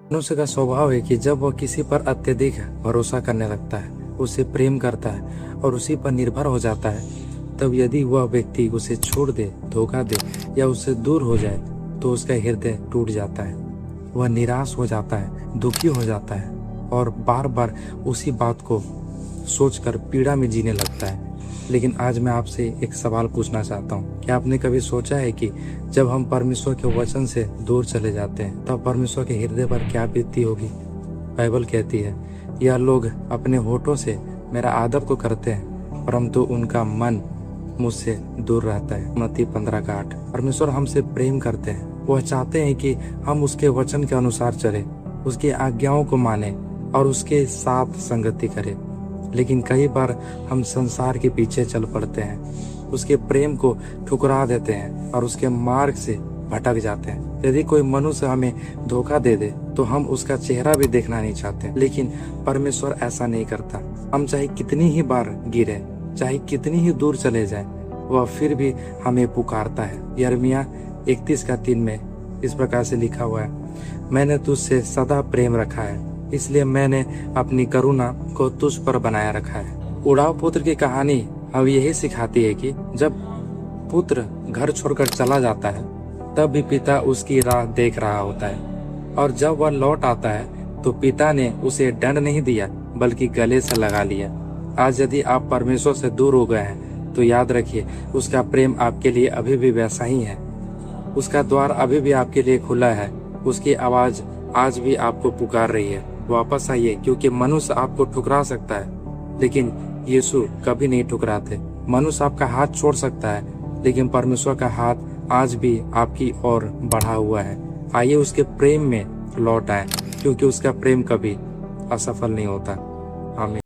मनुष्य का स्वभाव है कि जब वह किसी पर अत्यधिक भरोसा करने लगता है, उसे प्रेम करता है और उसी पर निर्भर हो जाता है, तब यदि वह व्यक्ति उसे छोड़ दे, धोखा दे या उससे दूर हो जाए तो उसका हृदय टूट जाता है। वह निराश हो जाता है, दुखी हो जाता है और बार बार उसी बात को सोचकर पीड़ा में जीने लगता है। लेकिन आज मैं आपसे एक सवाल पूछना चाहता हूँ, क्या आपने कभी सोचा है कि जब हम परमेश्वर के वचन से दूर चले जाते हैं तब परमेश्वर के हृदय पर क्या बीतती होगी? बाइबल कहती है, यह लोग अपने होठों से मेरा आदर तो करते हैं परंतु उनका मन मुझसे दूर रहता है। मत्ती 15:8। परमेश्वर हमसे प्रेम करते हैं, वह चाहते हैं कि हम उसके वचन के अनुसार चले, उसकी आज्ञाओं को माने और उसके साथ संगति करें। लेकिन कई बार हम संसार के पीछे चल पड़ते हैं, उसके प्रेम को ठुकरा देते हैं और उसके मार्ग से भटक जाते हैं। यदि कोई मनुष्य हमें धोखा दे दे तो हम उसका चेहरा भी देखना नहीं चाहते, लेकिन परमेश्वर ऐसा नहीं करता। हम चाहे कितनी ही बार गिरे, चाहे कितनी ही दूर चले जाएं, वह फिर भी हमें पुकारता है। यिर्मयाह 31:3 में इस प्रकार से लिखा हुआ है, मैंने तुझसे सदा प्रेम रखा है, इसलिए मैंने अपनी करुणा को तुझ पर बनाया रखा है। उड़ाव पुत्र की कहानी अब यही सिखाती है कि जब पुत्र घर छोड़कर चला जाता है तब भी पिता उसकी राह देख रहा होता है, और जब वह लौट आता है तो पिता ने उसे दंड नहीं दिया बल्कि गले से लगा लिया। आज यदि आप परमेश्वर से दूर हो गए हैं तो याद रखिए, उसका प्रेम आपके लिए अभी भी वैसा ही है। उसका द्वार अभी भी आपके लिए खुला है, उसकी आवाज आज भी आपको पुकार रही है, वापस आइए। क्योंकि मनुष्य आपको ठुकरा सकता है लेकिन यीशु कभी नहीं ठुकराते। मनुष्य आपका हाथ छोड़ सकता है लेकिन परमेश्वर का हाथ आज भी आपकी ओर बढ़ा हुआ है। आइए उसके प्रेम में लौट आए, क्योंकि उसका प्रेम कभी असफल नहीं होता। आमीन।